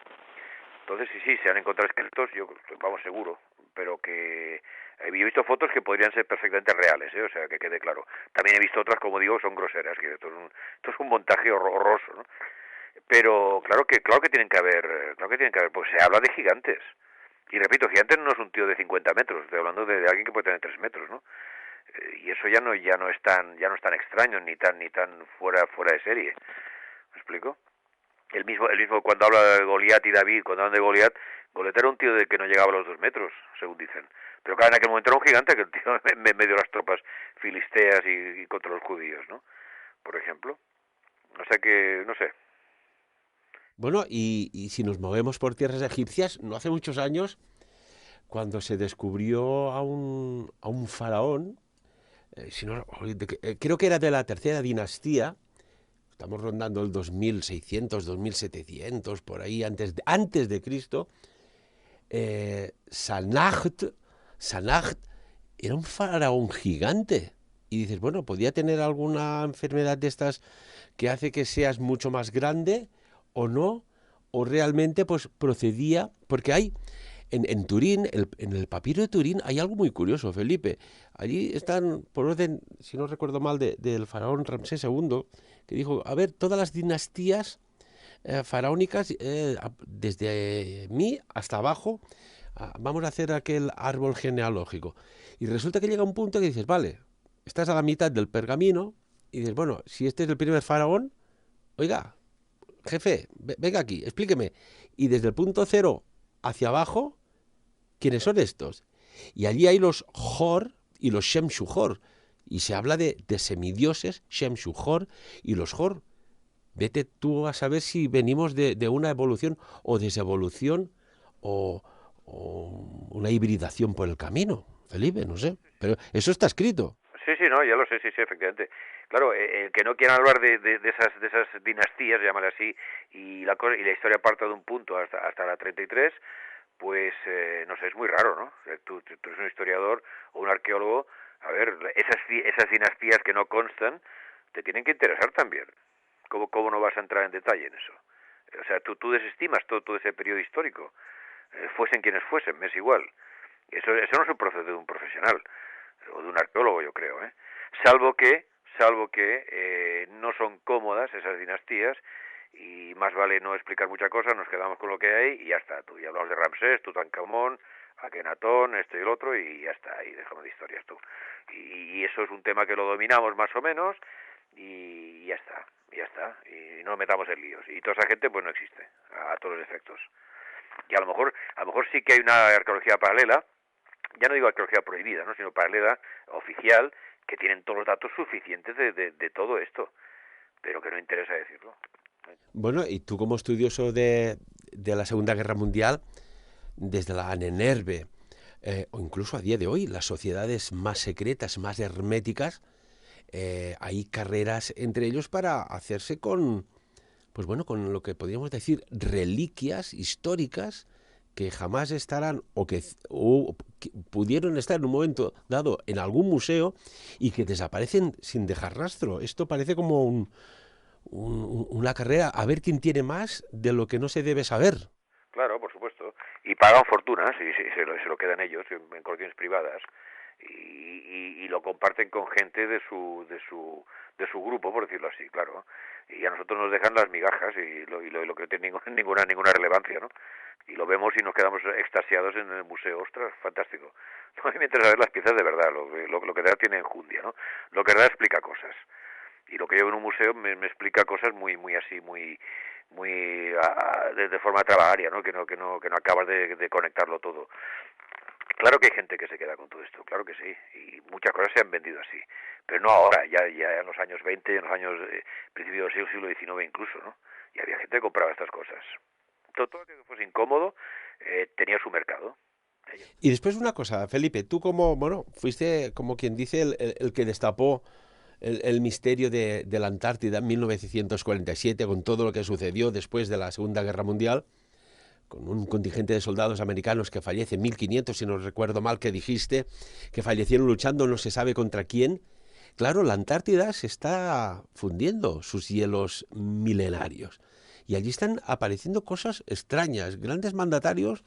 Entonces, sí, se han encontrado escritos, yo vamos seguro, pero que he visto fotos que podrían ser perfectamente reales, o sea, que quede claro. También he visto otras, como digo, son groseras, que esto es un montaje horroroso, ¿no? Pero claro que tienen que haber, pues se habla de gigantes. Y repito, gigantes no es un tío de 50 metros, estoy hablando de alguien que puede tener 3 metros, ¿no? Y eso ya no es tan extraño ni tan fuera de serie. ¿Me explico? El mismo cuando habla de Goliat y David, cuando hablan de Goliat, Goliat era un tío de que no llegaba a los 2 metros, según dicen. Pero claro, en aquel momento era un gigante, que el tío en medio de las tropas filisteas y contra los judíos, ¿no? Por ejemplo. O sea que, no sé. Bueno, y si nos movemos por tierras egipcias, no hace muchos años, cuando se descubrió a un faraón, si no, creo que era de la tercera dinastía, estamos rondando el 2600, 2700, por ahí, antes de Cristo, Sanacht era un faraón gigante. Y dices, bueno, podía tener alguna enfermedad de estas que hace que seas mucho más grande o no, o realmente pues procedía, porque hay en Turín, en el papiro de Turín, hay algo muy curioso, Felipe. Allí están, por orden, si no recuerdo mal, del faraón Ramsés II, que dijo, a ver, todas las dinastías faraónicas, desde mí hasta abajo, vamos a hacer aquel árbol genealógico. Y resulta que llega un punto que dices, vale, estás a la mitad del pergamino y dices, bueno, si este es el primer faraón, oiga, jefe, venga aquí, explíqueme. Y desde el punto cero hacia abajo, ¿quiénes son estos? Y allí hay los Hor y los Shem-Shu-Hor. Y se habla de semidioses, Shem-Shu-Hor, y los Hor. Vete tú a saber si venimos de una evolución o desevolución o, o una hibridación por el camino, Felipe, no sé. Pero eso está escrito. Sí, no, ya lo sé, sí, efectivamente. Claro, que no quieran hablar de esas dinastías, llámale así, y la historia parte de un punto hasta la 33, pues, no sé, es muy raro, ¿no? O sea, tú eres un historiador o un arqueólogo, a ver, esas dinastías que no constan, te tienen que interesar también. ¿Cómo no vas a entrar en detalle en eso? O sea, tú desestimas todo ese periodo histórico, fuesen quienes fuesen, me es igual. Eso no es un proceso de un profesional o de un arqueólogo, yo creo, ¿eh? Salvo que no son cómodas esas dinastías y más vale no explicar mucha cosa, nos quedamos con lo que hay y ya está. Tú ya hablamos de Ramsés, Tutankamón, Akenatón, esto y el otro y ya está, y dejamos de historias tú. Y eso es un tema que lo dominamos más o menos y ya está, y no nos metamos en líos. Y toda esa gente pues no existe, a todos los efectos. Y a lo mejor sí que hay una arqueología paralela, ya no digo arqueología prohibida, ¿no?, sino paralela, oficial, que tienen todos los datos suficientes de todo esto, pero que no interesa decirlo. Bueno, y tú como estudioso de la Segunda Guerra Mundial, desde la Ahnenerbe, o incluso a día de hoy, las sociedades más secretas, más herméticas, hay carreras entre ellos para hacerse con, pues bueno, con lo que podríamos decir reliquias históricas que jamás estarán que pudieron estar en un momento dado en algún museo y que desaparecen sin dejar rastro. Esto parece como una carrera a ver quién tiene más de lo que no se debe saber. Claro, por supuesto. Y pagan fortunas y se lo quedan ellos en colecciones privadas y lo comparten con gente de su grupo, por decirlo así, claro. Y a nosotros nos dejan las migajas y lo que no tiene ninguna relevancia, ¿no? Y lo vemos y nos quedamos extasiados en el museo. Ostras, fantástico. No, a mí me interesa ver las piezas de verdad, lo que de verdad tiene enjundia, ¿no? Lo que de verdad explica cosas. Y lo que yo veo en un museo me explica cosas muy así, muy de forma travaria, ¿no? Que no acabas de conectarlo todo. Claro que hay gente que se queda con todo esto, claro que sí, y muchas cosas se han vendido así, pero no ahora, ya en los años 20, en los años principios del siglo XIX incluso, ¿no? Y había gente que compraba estas cosas. Todo lo que fuese incómodo tenía su mercado, a ello. Y después una cosa, Felipe, tú como, bueno, fuiste como quien dice el que destapó el misterio de la Antártida en 1947 con todo lo que sucedió después de la Segunda Guerra Mundial, con un contingente de soldados americanos que fallece, 1.500, si no recuerdo mal, que dijiste, que fallecieron luchando no se sabe contra quién. Claro, la Antártida se está fundiendo, sus hielos milenarios. Y allí están apareciendo cosas extrañas. Grandes mandatarios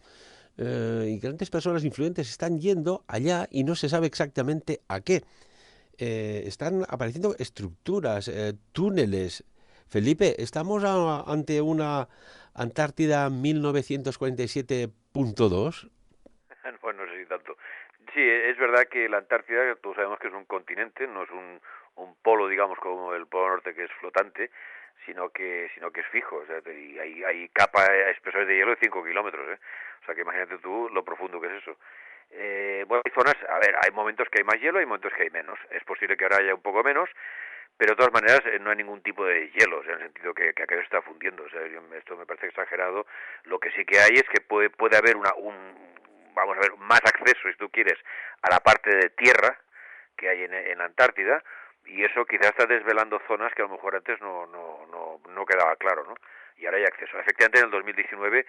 y grandes personas influyentes están yendo allá y no se sabe exactamente a qué. Están apareciendo estructuras, túneles. Felipe, ¿estamos ante una Antártida 1947.2? Bueno, no sé si tanto. Sí, es verdad que la Antártida, todos sabemos que es un continente, no es un polo, digamos, como el Polo Norte, que es flotante, sino que es fijo. O sea, y hay capas espesores de hielo de 5 kilómetros, ¿eh? O sea, que imagínate tú lo profundo que es eso. Bueno, hay zonas, a ver, hay momentos que hay más hielo, hay momentos que hay menos. Es posible que ahora haya un poco menos, pero de todas maneras no hay ningún tipo de hielo, o sea, en el sentido que aquello se está fundiendo. O sea, esto me parece exagerado. Lo que sí que hay es que puede haber vamos a ver, más acceso, si tú quieres, a la parte de tierra que hay en la Antártida, y eso quizás está desvelando zonas que a lo mejor antes no quedaba claro, ¿no? Y ahora hay acceso. Efectivamente, en el 2019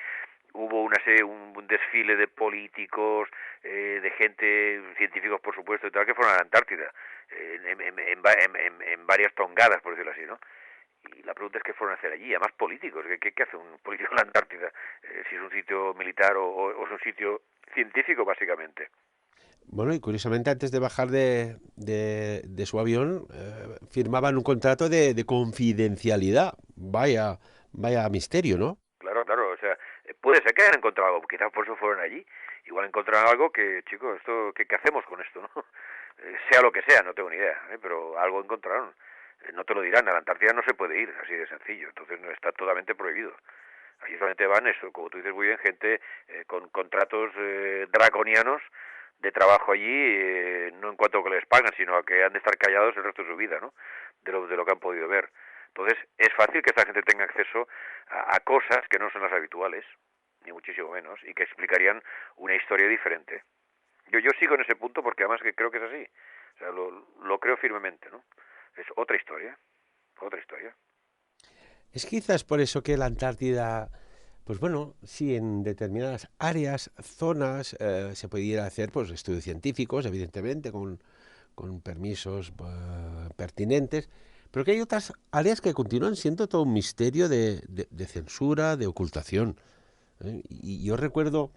hubo un desfile de políticos, de gente, científicos por supuesto y tal, que fueron a la Antártida, en varias tongadas, por decirlo así, ¿no? Y la pregunta es qué fueron a hacer allí, además políticos, ¿qué hace un político en la Antártida? Si es un sitio militar o es un sitio científico, básicamente. Bueno, y curiosamente antes de bajar de su avión, firmaban un contrato de confidencialidad. Vaya, vaya misterio, ¿no? Claro, claro, o sea, puede ser que hayan encontrado algo, quizás por eso fueron allí. Igual encontraron algo que, chicos, ¿qué hacemos con esto, no? Sea lo que sea, no tengo ni idea, pero algo encontraron. No te lo dirán, a la Antártida no se puede ir, así de sencillo, entonces no está totalmente prohibido. Allí solamente van eso, como tú dices muy bien, gente con contratos draconianos de trabajo allí, no en cuanto a que les pagan, sino a que han de estar callados el resto de su vida, ¿no? De lo que han podido ver. Entonces, es fácil que esta gente tenga acceso a cosas que no son las habituales, ni muchísimo menos, y que explicarían una historia diferente. Yo sigo en ese punto porque además que creo que es así. O sea, lo creo firmemente, ¿no? Es otra historia, otra historia. Es quizás por eso que la Antártida, pues bueno, sí, en determinadas áreas, zonas, se pudiera hacer pues estudios científicos, evidentemente, con permisos pertinentes, pero que hay otras áreas que continúan siendo todo un misterio de censura, de ocultación. Y yo recuerdo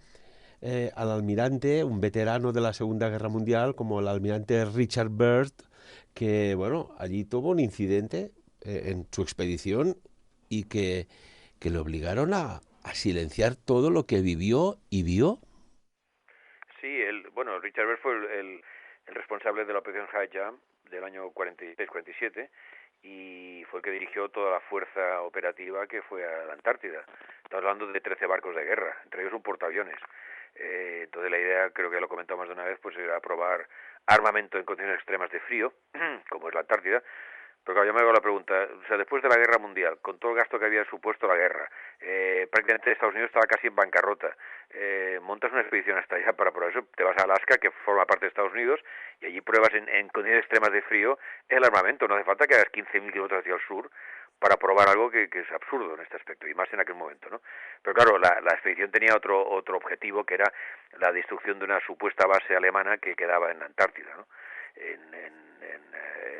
al almirante, un veterano de la Segunda Guerra Mundial, como el almirante Richard Byrd, que, bueno, allí tuvo un incidente en su expedición y que le obligaron a silenciar todo lo que vivió y vio. Sí, bueno, Richard Byrd fue el responsable de la operación High Jump del año 46-47 y fue el que dirigió toda la fuerza operativa que fue a la Antártida. Estamos hablando de 13 barcos de guerra, entre ellos un portaaviones. Entonces la idea, creo que lo comentamos de una vez, pues era probar armamento en condiciones extremas de frío, como es la Antártida. Pero claro, yo me hago la pregunta, o sea, después de la guerra mundial, con todo el gasto que había supuesto la guerra, prácticamente Estados Unidos estaba casi en bancarrota, montas una expedición hasta allá para probar eso, te vas a Alaska, que forma parte de Estados Unidos, y allí pruebas en condiciones extremas de frío el armamento, no hace falta que hagas 15.000 kilómetros hacia el sur para probar algo que es absurdo en este aspecto, y más en aquel momento, ¿no? Pero claro, la expedición tenía otro objetivo, que era la destrucción de una supuesta base alemana que quedaba en la Antártida, ¿no?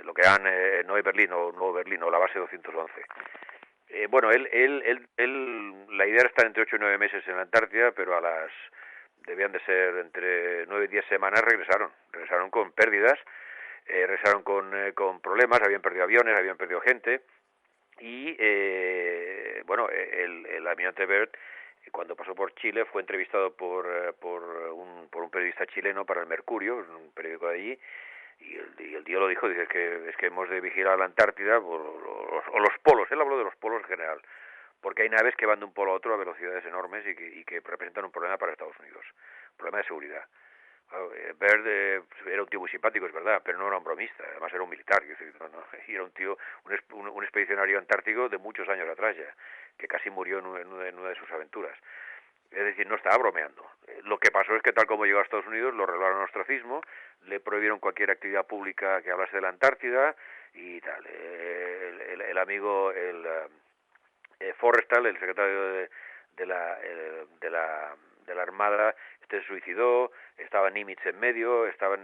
Lo que eran Nuevo Berlín o Nuevo Berlín o la base 211. Bueno, la idea era estar entre 8 y 9 meses en la Antártida, pero debían de ser entre 9 y 10 semanas, regresaron con pérdidas, regresaron con problemas, habían perdido aviones, habían perdido gente, y bueno, el almirante Byrd, cuando pasó por Chile, fue entrevistado por un periodista chileno para el Mercurio, un periódico de allí, y el tío lo dijo, dice es que hemos de vigilar la Antártida o los polos, él habló de los polos en general, porque hay naves que van de un polo a otro a velocidades enormes y que representan un problema para Estados Unidos, problema de seguridad. Byrd era un tío muy simpático, es verdad, pero no era un bromista, además era un militar, y era un tío, un expedicionario antártico de muchos años atrás ya, que casi murió en una de sus aventuras. Es decir, no estaba bromeando. Lo que pasó es que tal como llegó a Estados Unidos, lo relevaron al ostracismo, le prohibieron cualquier actividad pública que hablase de la Antártida y tal. El amigo, Forrestal, el secretario de la, de la Armada, se suicidó, estaba Nimitz en medio, estaba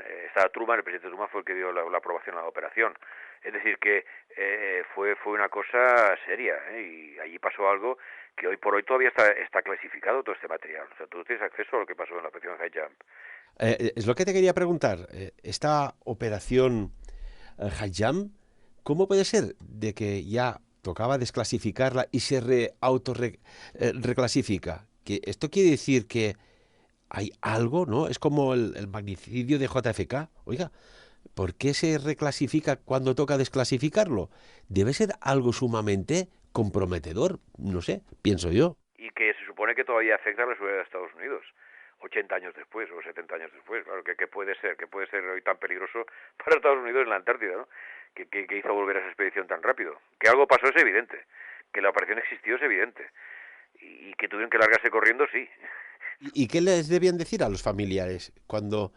Truman, el presidente Truman fue el que dio la aprobación a la operación. Es decir, que fue una cosa seria, y allí pasó algo que hoy por hoy todavía está clasificado todo este material. O sea, tú tienes acceso a lo que pasó en la operación High Jump. Es lo que te quería preguntar. Esta operación High Jump, ¿cómo puede ser de que ya tocaba desclasificarla y se reclasifica? Que esto quiere decir que hay algo, ¿no? Es como el magnicidio de JFK. Oiga, ¿por qué se reclasifica cuando toca desclasificarlo? Debe ser algo sumamente comprometedor, no sé, pienso yo. Y que se supone que todavía afecta a la seguridad de Estados Unidos, 80 años después o 70 años después. Claro, que puede ser hoy tan peligroso para Estados Unidos en la Antártida, ¿no? Que hizo volver a esa expedición tan rápido. Que algo pasó es evidente, que la operación existió es evidente, y que tuvieron que largarse corriendo, sí. ¿Y qué les debían decir a los familiares cuando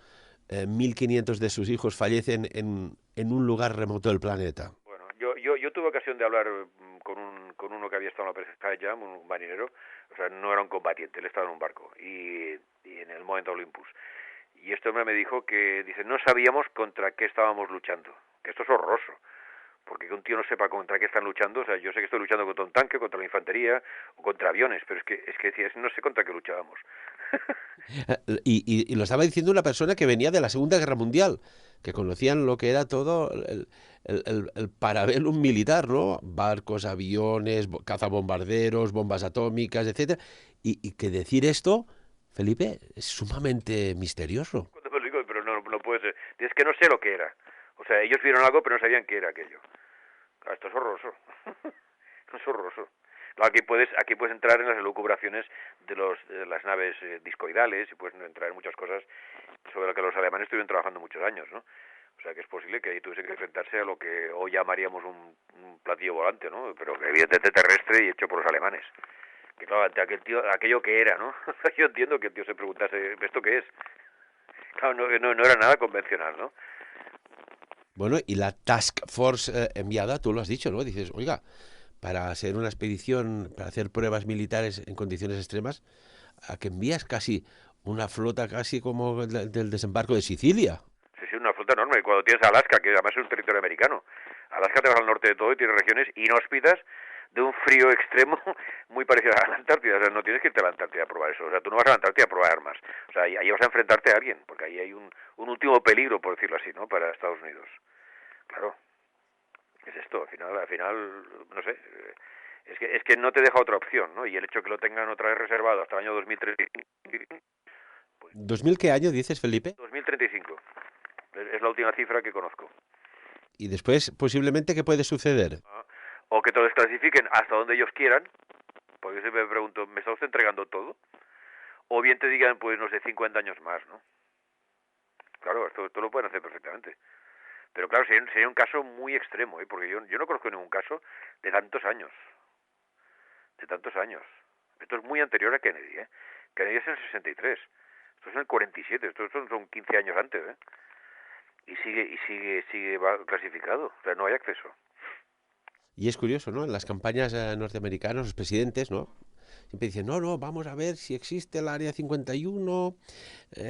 1.500 de sus hijos fallecen en un lugar remoto del planeta? Bueno, yo tuve ocasión de hablar con uno que había estado en la operación Jam, un marinero. O sea, no era un combatiente, él estaba en un barco y en el Moment Olympus. Y este hombre me dijo que, dice, no sabíamos contra qué estábamos luchando, que esto es horroroso, porque que un tío no sepa contra qué están luchando. O sea, yo sé que estoy luchando contra un tanque, contra la infantería o contra aviones, pero es que decía, no sé contra qué luchábamos. Y lo estaba diciendo una persona que venía de la Segunda Guerra Mundial, que conocían lo que era todo el parabellum militar, ¿no? Barcos, aviones, cazabombarderos, bombas atómicas, etcétera. Y que decir esto, Felipe, es sumamente misterioso. Cuando me lo digo, pero no puede ser. Es que no sé lo que era. O sea, ellos vieron algo, pero no sabían qué era aquello. Claro, esto es horroroso. Es horroroso. Claro, aquí puedes entrar en las elucubraciones de las naves discoidales, y puedes entrar en muchas cosas sobre lo que los alemanes estuvieron trabajando muchos años, ¿no? O sea, que es posible que ahí tuviese que enfrentarse a lo que hoy llamaríamos un platillo volante, ¿no? Pero que evidentemente terrestre y hecho por los alemanes. Que claro, ante aquello que era, ¿no? Yo entiendo que el tío se preguntase, ¿esto qué es? Claro, no era nada convencional, ¿no? Bueno, y la Task Force enviada, tú lo has dicho, ¿no? Dices, oiga, para hacer una expedición, para hacer pruebas militares en condiciones extremas, a que envías casi una flota casi como del desembarco de Sicilia. Sí, sí, una flota enorme. Cuando tienes Alaska, que además es un territorio americano, Alaska te vas al norte de todo y tienes regiones inhóspitas de un frío extremo muy parecido a la Antártida. O sea, no tienes que irte a la Antártida a probar eso. O sea, tú no vas a la Antártida a probar armas. O sea, ahí vas a enfrentarte a alguien, porque ahí hay un último peligro, por decirlo así, ¿no? Para Estados Unidos. Claro, es esto. Al final, no sé. Es que no te deja otra opción, ¿no? Y el hecho que lo tengan otra vez reservado hasta el año 2035, pues, ¿2000 qué año dices, Felipe? 2035. Es la última cifra que conozco. Y después, posiblemente, ¿qué puede suceder? O que te lo desclasifiquen hasta donde ellos quieran, porque yo siempre me pregunto, ¿me está usted entregando todo? O bien te digan, pues no sé, 50 años más, ¿no? Claro, esto lo pueden hacer perfectamente. Pero claro, sería un caso muy extremo, ¿eh? Porque yo no conozco ningún caso de tantos años. De tantos años. Esto es muy anterior a Kennedy, ¿eh? Kennedy es en el 63. Esto es en el 47. Esto son 15 años antes, ¿eh? Y sigue clasificado. O sea, no hay acceso. Y es curioso, ¿no? En las campañas norteamericanas, los presidentes, ¿no? Siempre dicen, no, vamos a ver si existe el Área 51,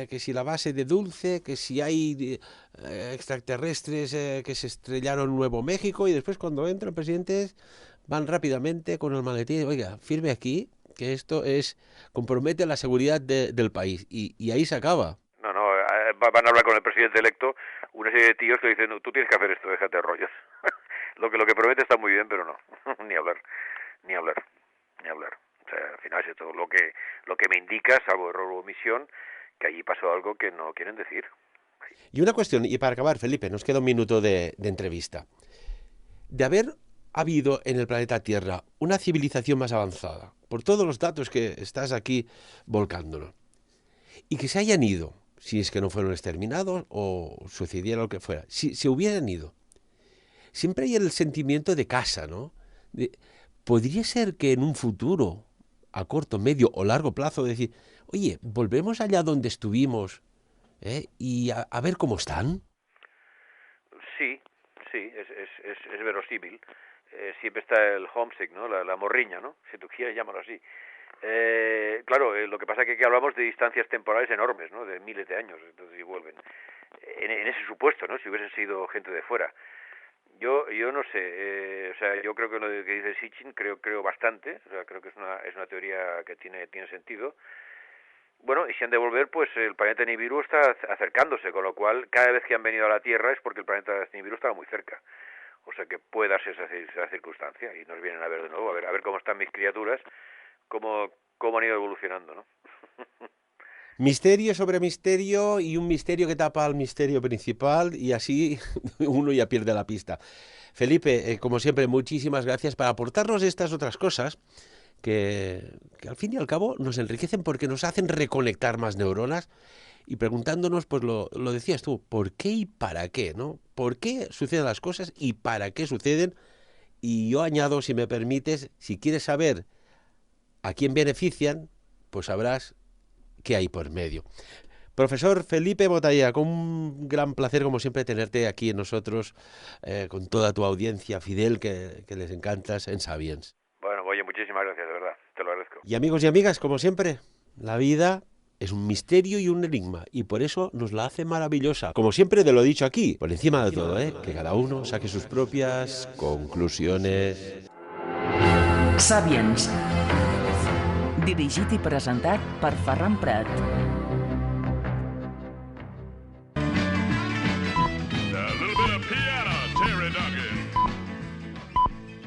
que si la base de Dulce, que si hay extraterrestres que se estrellaron en Nuevo México, y después cuando entran presidentes van rápidamente con el maletín, oiga, firme aquí, que esto compromete la seguridad del país, y ahí se acaba. No, van a hablar con el presidente electo una serie de tíos que dicen, no, tú tienes que hacer esto, déjate de rollos. lo que promete está muy bien, pero no, ni hablar. O sea, al final es todo lo que me indica, salvo error o omisión, que allí pasó algo que no quieren decir. Y una cuestión, y para acabar, Felipe, nos queda un minuto de entrevista. De haber habido en el planeta Tierra una civilización más avanzada, por todos los datos que estás aquí volcándonos, y que se hayan ido, si es que no fueron exterminados o sucediera lo que fuera, si se hubieran ido, siempre hay el sentimiento de casa, ¿no? Podría ser que en un futuro a corto, medio o largo plazo, decir, oye, volvemos allá donde estuvimos, y a ver cómo están. Sí, sí, es verosímil. Siempre está el homesick, ¿no? La morriña, ¿no? Si tú quieres llamarlo así. Claro, lo que pasa es que aquí hablamos de distancias temporales enormes, ¿no? De miles de años, entonces y vuelven. En ese supuesto, ¿no? Si hubiesen sido gente de fuera. Yo no sé, o sea, yo creo que lo que dice Sitchin creo bastante, o sea, creo que es una teoría que tiene sentido. Bueno, y si han de volver, pues el planeta Nibiru está acercándose, con lo cual cada vez que han venido a la Tierra es porque el planeta Nibiru estaba muy cerca. O sea que puede darse esa circunstancia y nos vienen a ver de nuevo, a ver cómo están mis criaturas, cómo han ido evolucionando, ¿no? Misterio sobre misterio y un misterio que tapa al misterio principal y así uno ya pierde la pista. Felipe, como siempre, muchísimas gracias por aportarnos estas otras cosas que al fin y al cabo nos enriquecen porque nos hacen reconectar más neuronas y preguntándonos, pues lo decías tú, ¿por qué y para qué? ¿No? ¿Por qué suceden las cosas y para qué suceden? Y yo añado, si me permites, si quieres saber a quién benefician, pues sabrás qué hay por medio. Profesor Felipe Botalla, con un gran placer como siempre tenerte aquí en nosotros, con toda tu audiencia fidel que les encantas en Sapiens. Bueno, oye, muchísimas gracias, de verdad, te lo agradezco. Y amigos y amigas, como siempre, la vida es un misterio y un enigma, y por eso nos la hace maravillosa. Como siempre te lo he dicho aquí, por encima de todo, que cada uno saque sus propias conclusiones. Sapiens. Dirigit i presentat per Ferran Prat.